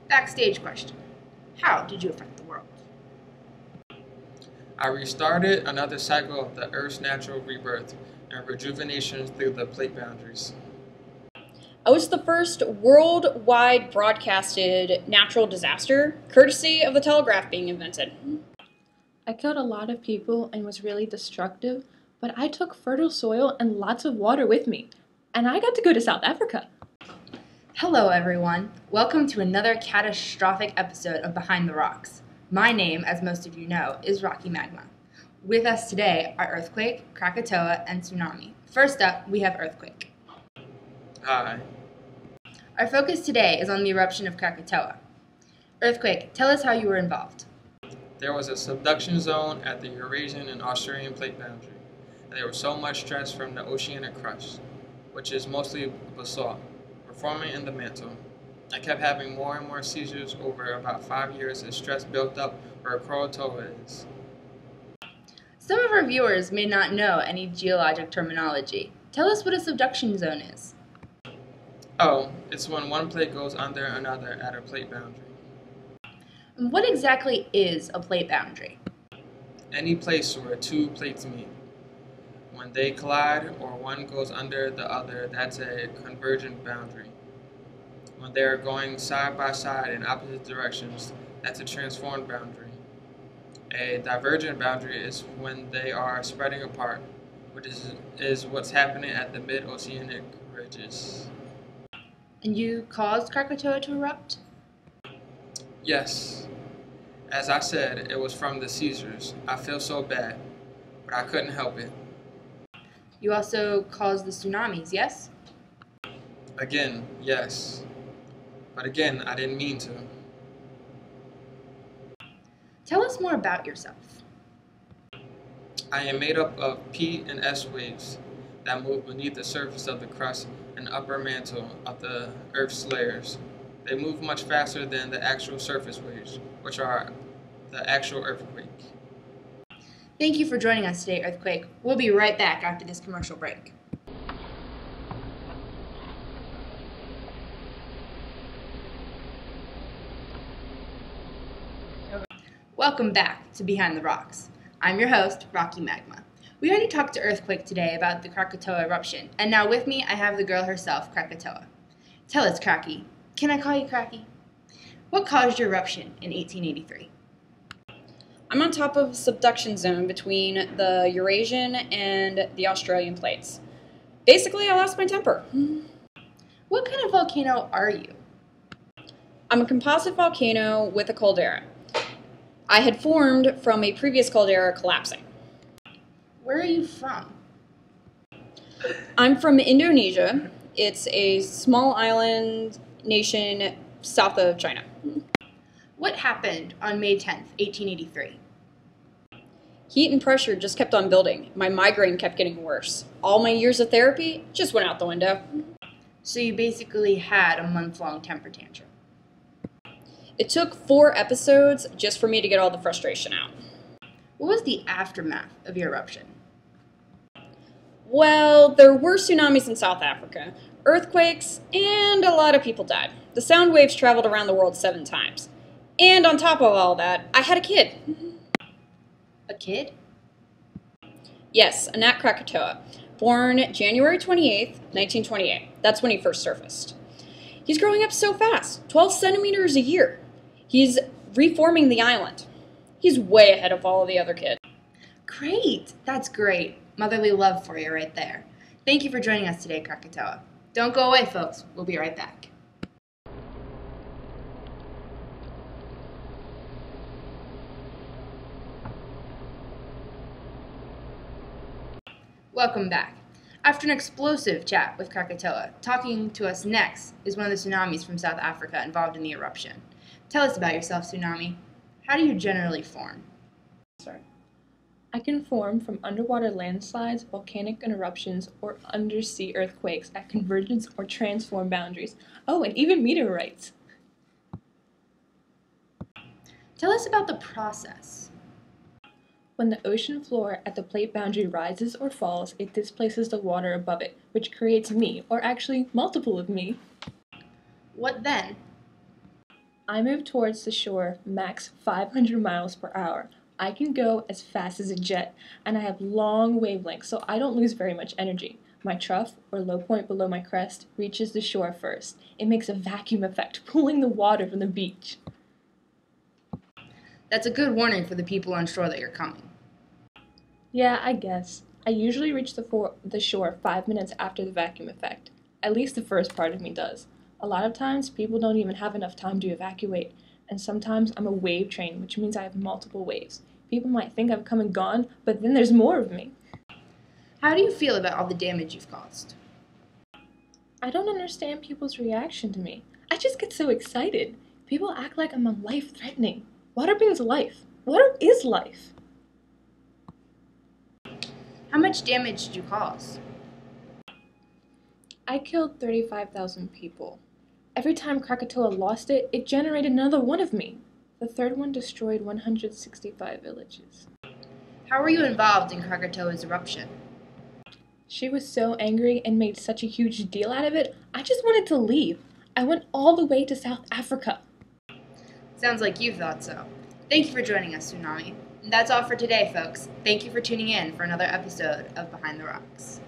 Backstage question. How did you affect the world? I restarted another cycle of the Earth's natural rebirth and rejuvenation through the plate boundaries. I was the first worldwide broadcasted natural disaster, courtesy of the telegraph being invented. I killed a lot of people and was really destructive, but I took fertile soil and lots of water with me, and I got to go to South Africa. Hello everyone, welcome to another catastrophic episode of Behind the Rocks. My name, as most of you know, is Rocky Magma. With us today are earthquake, Krakatoa, and tsunami. First up, we have earthquake. Hi. Our focus today is on the eruption of Krakatoa. Earthquake, tell us how you were involved. There was a subduction zone at the Eurasian and Australian plate boundary, and there was so much stress from the oceanic crust, which is mostly basalt, forming in the mantle. I kept having more and more seizures over about 5 years as stress built up where Krakatoa is. Some of our viewers may not know any geologic terminology. Tell us what a subduction zone is. Oh, it's when one plate goes under another at a plate boundary. And what exactly is a plate boundary? Any place where two plates meet. When they collide or one goes under the other, that's a convergent boundary. When they are going side by side in opposite directions, that's a transformed boundary. A divergent boundary is when they are spreading apart, which is what's happening at the mid-oceanic ridges. And you caused Krakatoa to erupt? Yes. As I said, it was from the seizures. I feel so bad, but I couldn't help it. You also caused the tsunamis, yes? Again, yes. But again, I didn't mean to. Tell us more about yourself. I am made up of P and S waves that move beneath the surface of the crust and upper mantle of the Earth's layers. They move much faster than the actual surface waves, which are the actual earthquake. Thank you for joining us today, Earthquake. We'll be right back after this commercial break. Welcome back to Behind the Rocks. I'm your host, Rocky Magma. We already talked to Earthquake today about the Krakatoa eruption, and now with me I have the girl herself, Krakatoa. Tell us, Cracky. Can I call you Cracky? What caused your eruption in 1883? I'm on top of a subduction zone between the Eurasian and the Australian plates. Basically, I lost my temper. What kind of volcano are you? I'm a composite volcano with a caldera. I had formed from a previous caldera collapsing. Where are you from? I'm from Indonesia. It's a small island nation south of China. What happened on May 10th, 1883? Heat and pressure just kept on building. My migraine kept getting worse. All my years of therapy just went out the window. So you basically had a month-long temper tantrum. It took 4 episodes just for me to get all the frustration out. What was the aftermath of your eruption? Well, there were tsunamis in South Africa, earthquakes, and a lot of people died. The sound waves traveled around the world 7 times. And on top of all that, I had a kid. A kid? Yes, a Nat Krakatoa, born January 28th, 1928. That's when he first surfaced. He's growing up so fast, 12 centimeters a year. He's reforming the island. He's way ahead of all of the other kids. Great! That's great. Motherly love for you right there. Thank you for joining us today, Krakatoa. Don't go away, folks. We'll be right back. Welcome back. After an explosive chat with Krakatoa, talking to us next is one of the tsunamis from South Africa involved in the eruption. Tell us about yourself, Tsunami. How do you generally form? I can form from underwater landslides, volcanic eruptions, or undersea earthquakes at convergence or transform boundaries. Oh, and even meteorites. Tell us about the process. When the ocean floor at the plate boundary rises or falls, it displaces the water above it, which creates me, or actually multiple of me. What then? I move towards the shore max 500 miles per hour. I can go as fast as a jet, and I have long wavelengths, so I don't lose very much energy. My trough, or low point below my crest, reaches the shore first. It makes a vacuum effect, pulling the water from the beach. That's a good warning for the people on shore that you're coming. Yeah, I guess. I usually reach the shore 5 minutes after the vacuum effect. At least the first part of me does. A lot of times, people don't even have enough time to evacuate, and sometimes I'm a wave train, which means I have multiple waves. People might think I've come and gone, but then there's more of me. How do you feel about all the damage you've caused? I don't understand people's reaction to me. I just get so excited. People act like I'm life-threatening. Water brings life. Water is life. How much damage did you cause? I killed 35,000 people. Every time Krakatoa lost it, it generated another one of me. The third one destroyed 165 villages. How were you involved in Krakatoa's eruption? She was so angry and made such a huge deal out of it, I just wanted to leave. I went all the way to South Africa. Sounds like you thought so. Thank you for joining us, Tsunami. And that's all for today, folks. Thank you for tuning in for another episode of Behind the Rocks.